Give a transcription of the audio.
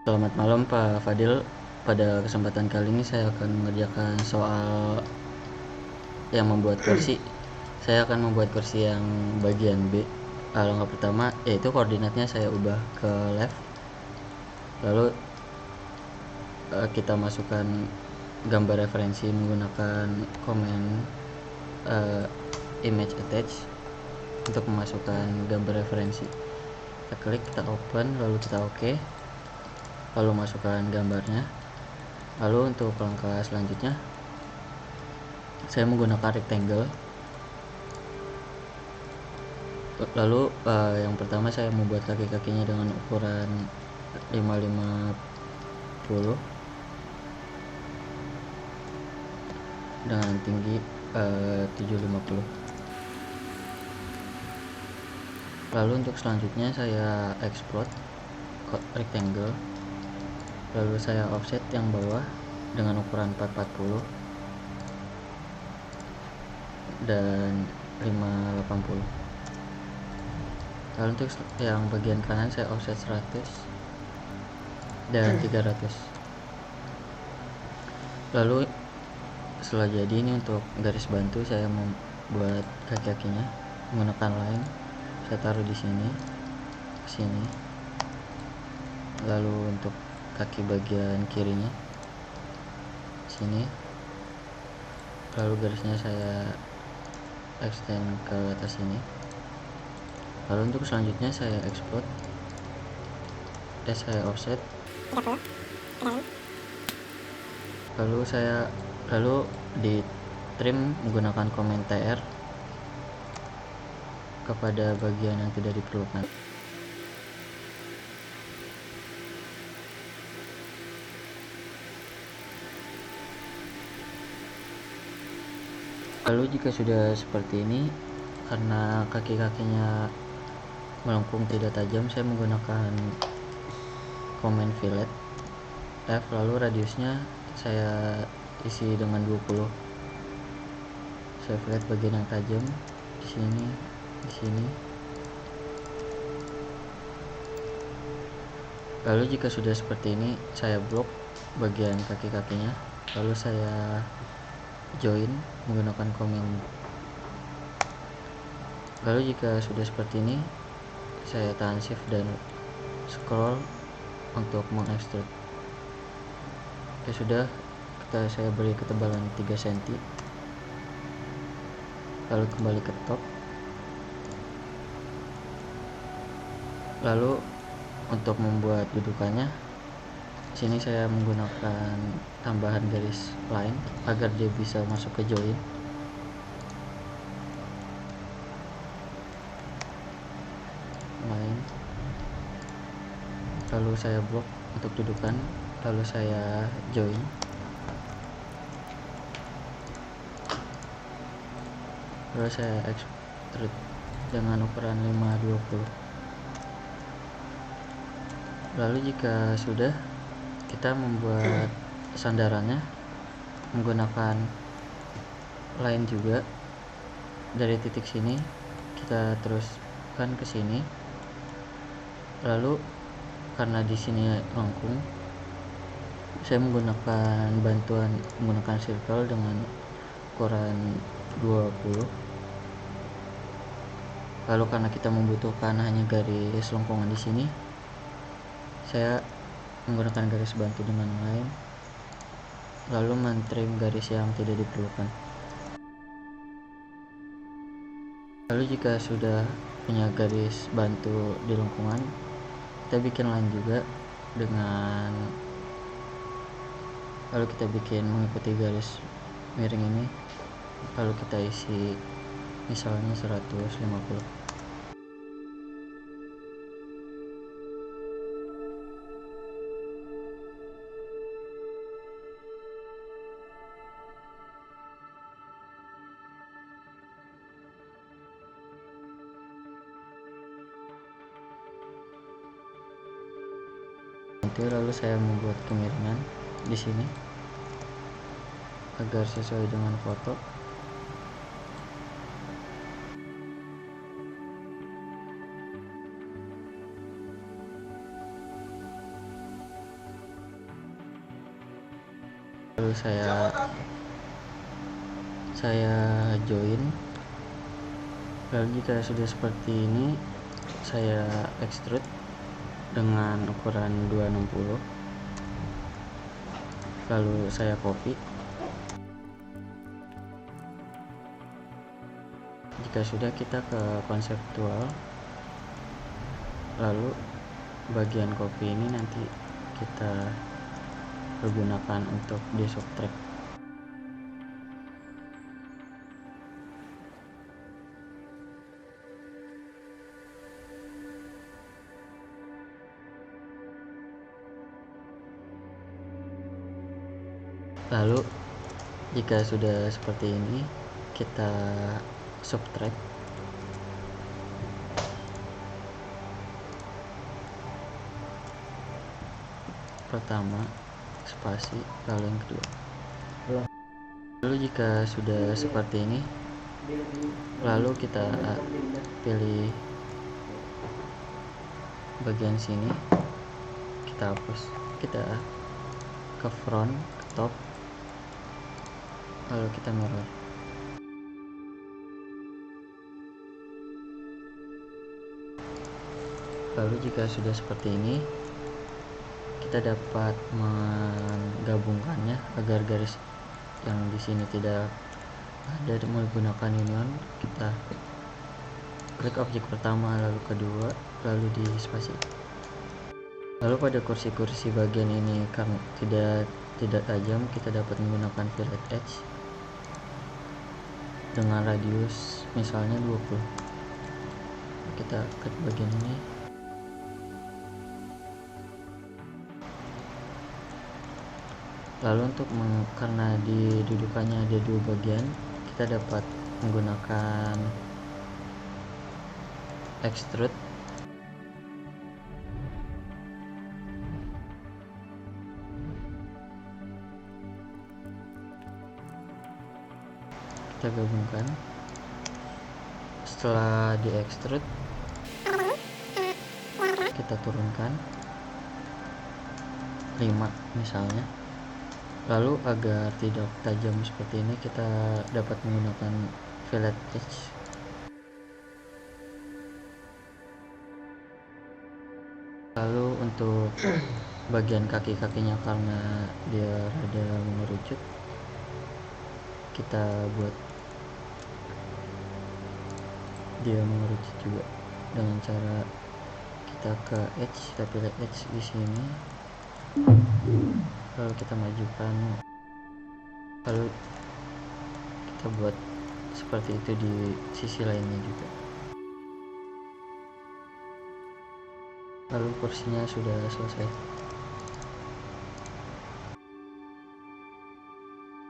Selamat malam Pak Fadil. Pada kesempatan kali ini saya akan mengerjakan soal yang membuat kursi. Saya akan membuat kursi yang bagian B. Langkah pertama yaitu koordinatnya saya ubah ke left. Lalu kita masukkan gambar referensi menggunakan komen image attach untuk memasukkan gambar referensi. Kita klik, kita open, lalu kita oke. Lalu masukkan gambarnya. Lalu untuk langkah selanjutnya saya menggunakan rectangle. Lalu yang pertama saya membuat kaki-kakinya dengan ukuran 550 dengan tinggi 750. Lalu untuk selanjutnya saya explode rectangle, lalu saya offset yang bawah dengan ukuran 440 dan 580. Lalu untuk yang bagian kanan saya offset 100 dan 300. Lalu setelah jadi ini untuk garis bantu saya membuat kaki-kakinya menggunakan line. Saya taruh di sini, sini. Lalu untuk kaki bagian kirinya sini. Lalu garisnya saya extend ke atas sini. Lalu untuk selanjutnya saya explode, saya offset, lalu di trim menggunakan komen TR kepada bagian yang tidak diperlukan. Lalu jika sudah seperti ini, karena kaki-kakinya melengkung tidak tajam, saya menggunakan komen fillet F, lalu radiusnya saya isi dengan 20. Saya fillet bagian yang tajam di sini, di sini. Lalu jika sudah seperti ini, saya blok bagian kaki-kakinya, lalu saya join menggunakan komen. Lalu jika sudah seperti ini, saya tahan shift dan scroll untuk mengekstrud. Sudah, saya beri ketebalan 3 cm. Lalu kembali ke top. Lalu untuk membuat dudukannya, sini saya menggunakan tambahan garis line agar dia bisa masuk ke join. Line. Lalu saya blok untuk dudukan, lalu saya join. Lalu saya extrude dengan ukuran 520. Lalu jika sudah, kita membuat sandarannya menggunakan line juga. Dari titik sini kita teruskan ke sini. Lalu karena di sini lengkung, saya menggunakan circle dengan ukuran 20. Lalu karena kita membutuhkan hanya garis lengkungan di sini, saya menggunakan garis bantu dengan line, lalu mentrim garis yang tidak diperlukan. Lalu jika sudah punya garis bantu di lengkungan, kita bikin line juga dengan, lalu kita bikin mengikuti garis miring ini, lalu kita isi misalnya 150. Lalu saya membuat kemiringan di sini agar sesuai dengan foto. lalu saya join. Lalu jika sudah seperti ini, saya extrude dengan ukuran 260, lalu saya copy. Jika sudah, kita ke konseptual, lalu bagian copy ini nanti kita pergunakan untuk di subtract. Lalu jika sudah seperti ini, kita subtract. Pertama spasi, lalu yang kedua. Lalu jika sudah seperti ini, lalu kita pilih bagian sini, kita hapus, kita ke front, ke top, lalu kita mirror. Lalu jika sudah seperti ini, kita dapat menggabungkannya agar garis yang di sini tidak ada menggunakan union. Kita klik objek pertama, lalu kedua, lalu di spasi. Lalu pada kursi-kursi bagian ini karena tidak tajam, kita dapat menggunakan fillet edge dengan radius misalnya 20. Kita klik bagian ini, lalu untuk karena didudukannya ada dua bagian, kita dapat menggunakan extrude. Kita gabungkan. Setelah di extrude, kita turunkan 5 misalnya. Lalu agar tidak tajam seperti ini, kita dapat menggunakan fillet edge. Lalu untuk bagian kaki-kakinya karena dia rada mengerucut, kita buat dia mengerucut juga dengan cara kita ke edge, kita pilih edge di sini, lalu kita majukan, lalu kita buat seperti itu di sisi lainnya juga. Lalu kursinya sudah selesai.